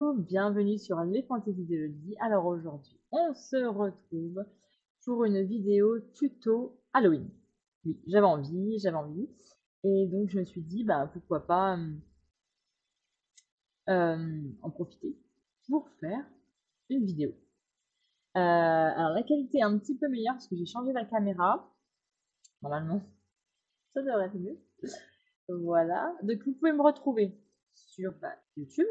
Bienvenue sur les fantaisies d'Elodie. Alors aujourd'hui, on se retrouve pour une vidéo tuto Halloween. Oui, j'avais envie. Et donc je me suis dit, bah pourquoi pas en profiter pour faire une vidéo. Alors la qualité est un petit peu meilleure parce que j'ai changé la caméra. Normalement, ça devrait être mieux. Voilà. Donc vous pouvez me retrouver sur YouTube,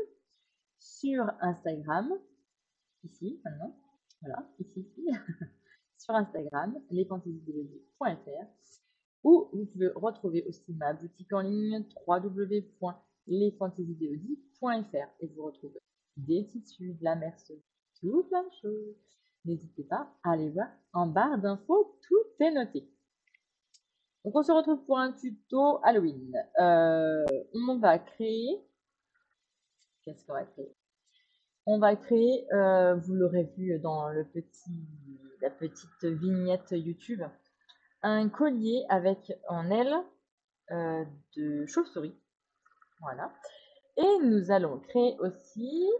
sur Instagram, ici maintenant. Voilà, ici. Sur Instagram, lesfantaisiesdelodie.fr, où vous pouvez retrouver aussi ma boutique en ligne www.lesfantaisiesdelodie.fr et vous retrouvez des tissus, de la mercerie, tout plein de choses. N'hésitez pas à aller voir en barre d'infos, tout est noté. Donc on se retrouve pour un tuto Halloween. On va créer... Qu'est-ce qu'on va créer? On va créer, vous l'aurez vu dans la petite vignette YouTube, un collier avec en aile de chauve-souris. Voilà. Et nous allons créer aussi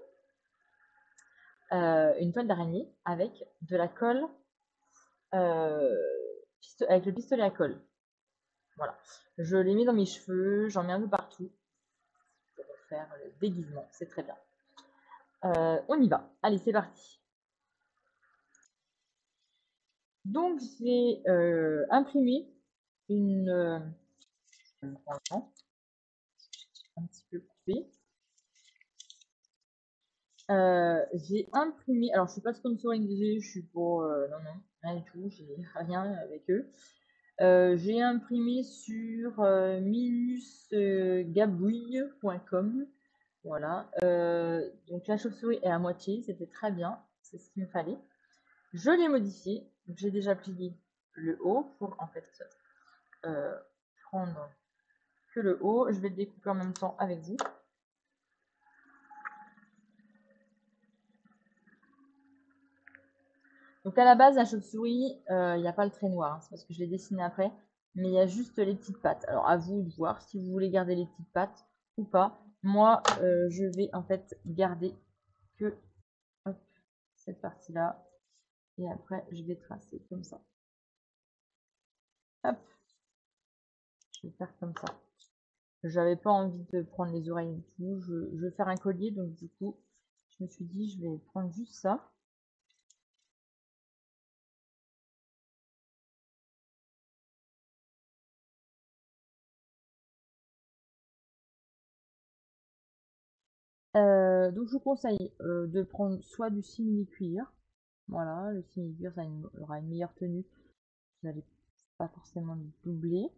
une toile d'araignée avec de la colle, avec le pistolet à colle. Voilà. Je l'ai mis dans mes cheveux, j'en mets un peu partout pour faire le déguisement. C'est très bien. On y va. Allez, c'est parti. Donc, j'ai imprimé une. Un petit peu coupé. J'ai imprimé, alors je suis pas sponsorisée, je suis pour, non, rien du tout, j'ai rien avec eux. J'ai imprimé sur minusgabouille.com, voilà. Donc la chauve-souris est à moitié, c'était très bien, c'est ce qu'il me fallait. Je l'ai modifié, j'ai déjà plié le haut pour en fait prendre que le haut. Je vais le découper en même temps avec vous. Donc à la base, la chauve-souris, il n'y a pas le trait noir, hein, c'est parce que je l'ai dessiné après, mais il y a juste les petites pattes. Alors à vous de voir si vous voulez garder les petites pattes ou pas. Moi, je vais en fait garder que hop, cette partie-là, et après je vais tracer comme ça. Hop, je vais faire comme ça. J'avais pas envie de prendre les oreilles et tout, je veux faire un collier, donc du coup, je me suis dit je vais prendre juste ça. Donc je vous conseille de prendre soit du simili-cuir. Voilà, le simili-cuir, ça aura une meilleure tenue. Vous n'allez pas forcément le doubler.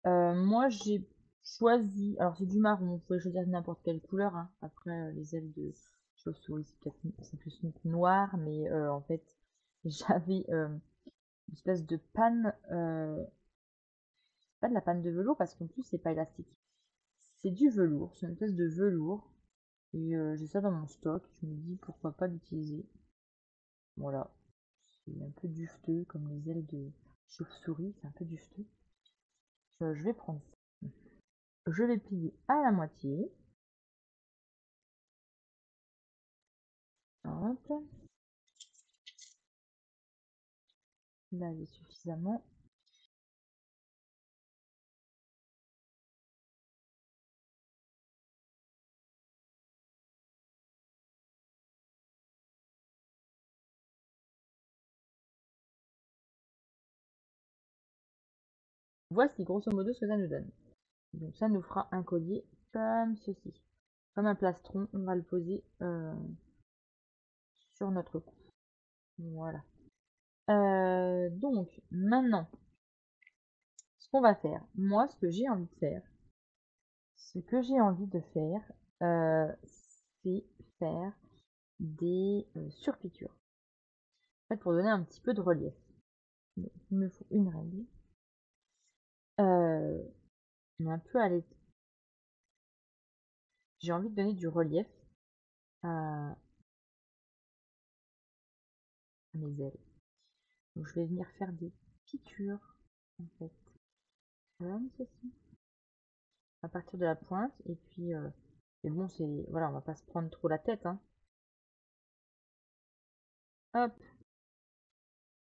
Moi, j'ai choisi, alors c'est du marron, vous pouvez choisir n'importe quelle couleur, hein. Après, les ailes de chauve-souris, c'est plus noir, mais en fait, j'avais une espèce de panne, pas de la panne de velours, parce qu'en plus, c'est pas élastique. C'est du velours, c'est une espèce de velours. Et j'ai ça dans mon stock, je me dis pourquoi pas l'utiliser. Voilà, c'est un peu dufteux, comme les ailes de chauve-souris, c'est un peu dufteux. Je vais prendre ça. Je vais plier à la moitié. Hop. Là, j'ai suffisamment. Voici grosso modo ce que ça nous donne. Donc ça nous fera un collier comme ceci. Comme un plastron, on va le poser sur notre cou. Voilà. Donc maintenant, ce qu'on va faire, moi ce que j'ai envie de faire, c'est faire des surpiqûres. En fait, pour donner un petit peu de relief. Donc, il me faut une règle. Mais un peu à l'état. J'ai envie de donner du relief à mes ailes. Donc je vais venir faire des piqûres, en fait, comme ceci, à partir de la pointe, et puis Mais bon, c'est... Voilà, on va pas se prendre trop la tête, hein. Hop.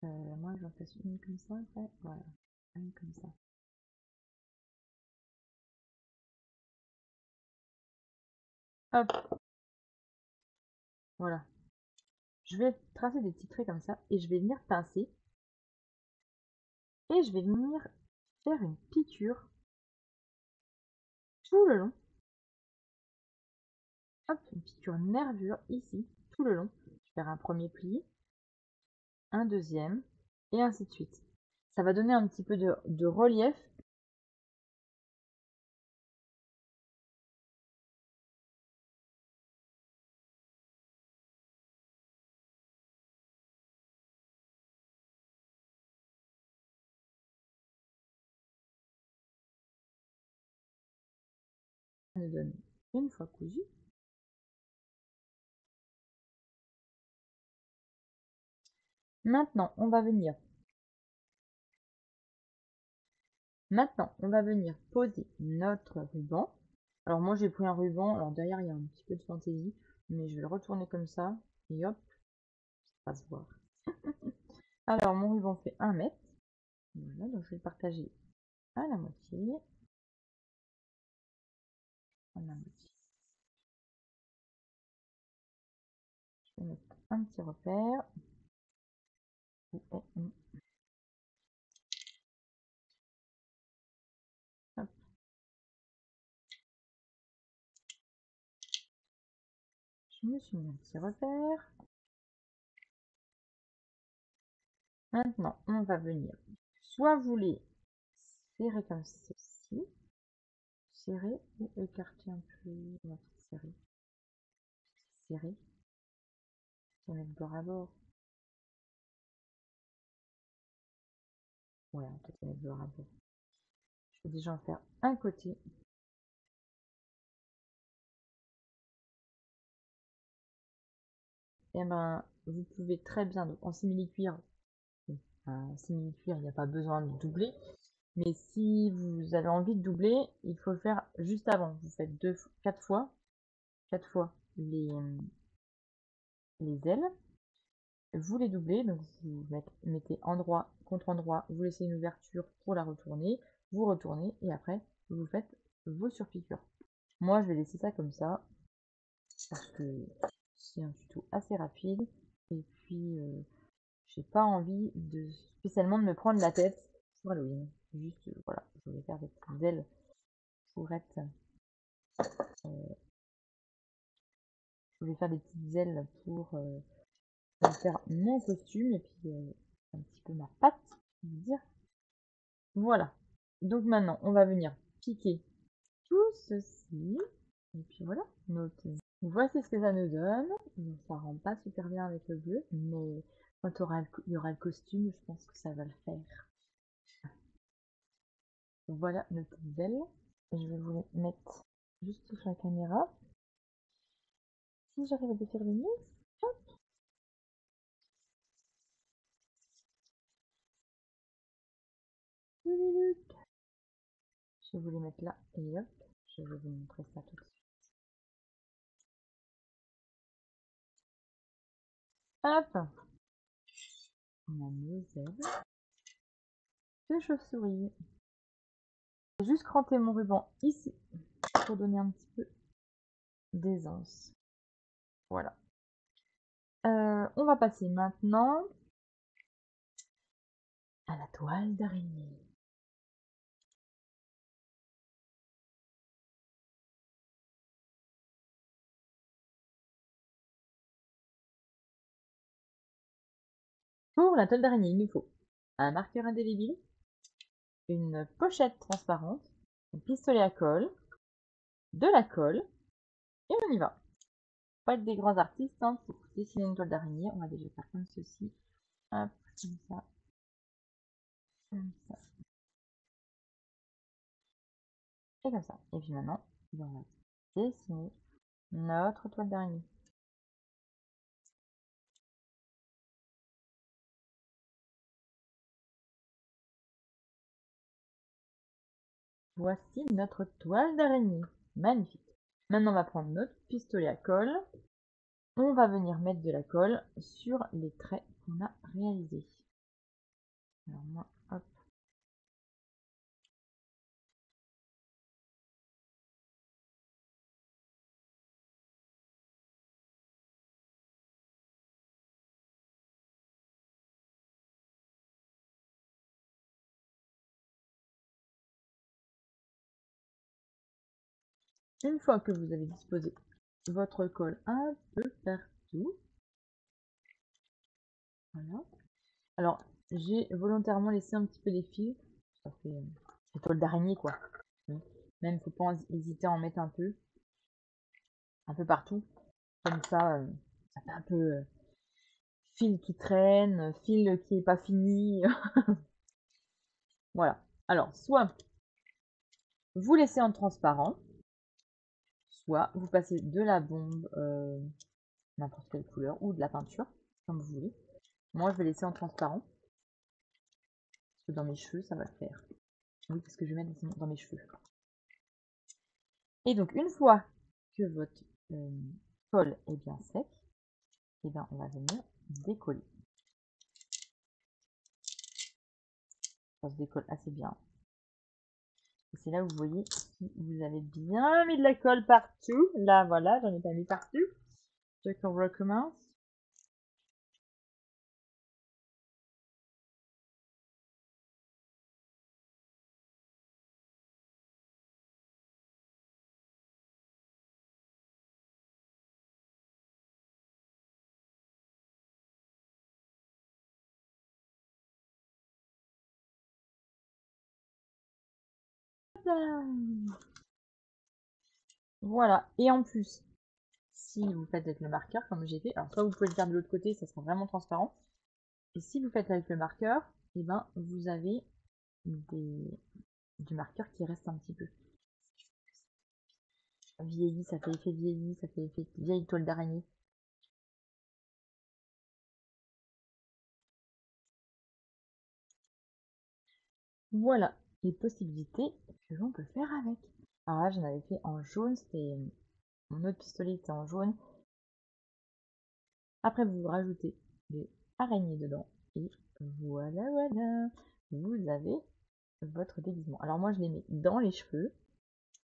Moi, j'en passe une comme ça, après. Voilà. Une comme ça. Hop. Voilà. Je vais tracer des petits traits comme ça et je vais venir pincer. Et je vais venir faire une piqûre tout le long. Hop, une piqûre nervure ici, tout le long. Je vais faire un premier pli, un deuxième, et ainsi de suite. Ça va donner un petit peu de relief. Ça nous donne une fois cousu. Maintenant, on va venir poser notre ruban. Alors moi j'ai pris un ruban, alors derrière il y a un petit peu de fantaisie, mais je vais le retourner comme ça, et hop, ça va se voir. Alors mon ruban fait 1 mètre, voilà, donc je vais le partager à la moitié, à la moitié. Je vais mettre un petit repère. Hop. Je me suis mis un petit repère. Maintenant, on va venir. Soit vous les serrez comme ceci, serrer ou écarter un peu. On va serrer. Serrer. On va mettre bord à bord. Ouais, on peut mettre bord à bord. Je vais déjà en faire un côté. Et ben, vous pouvez très bien, donc en simili-cuir, en simili-cuir, il n'y a pas besoin de doubler. Mais si vous avez envie de doubler, il faut le faire juste avant. Vous faites 4 fois les ailes. Vous les doublez, donc vous mettez endroit contre endroit, vous laissez une ouverture pour la retourner, vous retournez et après vous faites vos surpiqûres. Moi je vais laisser ça comme ça parce que c'est un tuto assez rapide et puis j'ai pas envie de spécialement de me prendre la tête pour Halloween. Juste voilà, je vais faire des petites ailes pour être je vais faire des petites ailes pour faire mon costume et puis un petit peu ma patte, je veux dire. Voilà. Donc maintenant, on va venir piquer tout ceci. Et puis voilà, voici ce que ça nous donne. Donc, ça rend pas super bien avec le bleu, mais quand il y aura le costume, je pense que ça va le faire. Donc, voilà nos petites ailes. Je vais vous les mettre juste sur la caméra. Si j'arrive à défaire les nez, hop. Je vais vous les mettre là et hop, je vais vous montrer ça tout de suite. Hop, on a nos ailes de chauve-souris. J'ai juste cranté mon ruban ici pour donner un petit peu d'aisance. Voilà. On va passer maintenant à la toile d'araignée. Pour la toile d'araignée, il nous faut un marqueur indélébile, une pochette transparente, un pistolet à colle, de la colle, et on y va. Pas être des grands artistes, hein, pour dessiner une toile d'araignée, on va déjà faire comme ceci. Hop, comme ça. Comme ça. Et comme ça. Et puis maintenant, on va dessiner notre toile d'araignée. Voici notre toile d'araignée. Magnifique. Maintenant, on va prendre notre pistolet à colle. On va venir mettre de la colle sur les traits qu'on a réalisés. Alors moi, hop. Une fois que vous avez disposé votre colle un peu partout, voilà. Alors, j'ai volontairement laissé un petit peu des fils. Ça fait toile d'araignée, quoi. Même, faut pas hésiter à en mettre un peu partout. Comme ça fait un peu fil qui traîne, fil qui est pas fini. Voilà. Alors, soit vous laissez en transparent, soit vous passez de la bombe, n'importe quelle couleur, ou de la peinture, comme vous voulez. Moi, je vais laisser en transparent. Parce que dans mes cheveux, ça va le faire. Oui, parce que je vais mettre dans mes cheveux. Et donc, une fois que votre colle est bien sec, et bien, on va venir décoller. Ça se décolle assez bien. Et c'est là où vous voyez si vous avez bien mis de la colle partout. Là, voilà, j'en ai pas mis partout. Donc, on recommence. Voilà. Et en plus, si vous faites avec le marqueur, comme j'ai fait, alors soit vous pouvez le faire de l'autre côté, ça sera vraiment transparent. Et si vous faites avec le marqueur, et ben vous avez du marqueur qui reste un petit peu vieilli, ça fait effet vieilli, ça fait effet vieille toile d'araignée. Voilà les possibilités que l'on peut faire avec. Alors là, j'en avais fait en jaune, c'était mon autre pistolet était en jaune. Après, vous rajoutez des araignées dedans et voilà, voilà, vous avez votre déguisement. Alors moi, je les mets dans les cheveux.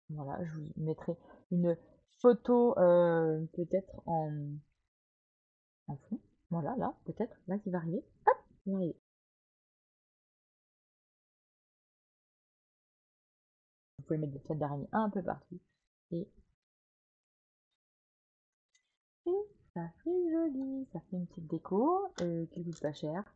Voilà, je vous mettrai une photo peut-être en fond. Voilà, là, peut-être, là qui va arriver. Hop, il va arriver. Vous pouvez mettre des toiles d'araignée un peu partout. Et ça fait joli, ça fait une petite déco qui coûte pas cher.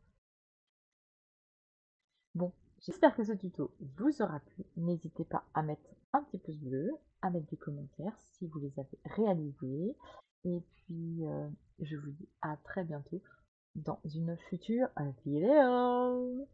Bon, j'espère que ce tuto vous aura plu. N'hésitez pas à mettre un petit pouce bleu, à mettre des commentaires si vous les avez réalisés. Et puis, je vous dis à très bientôt dans une future vidéo.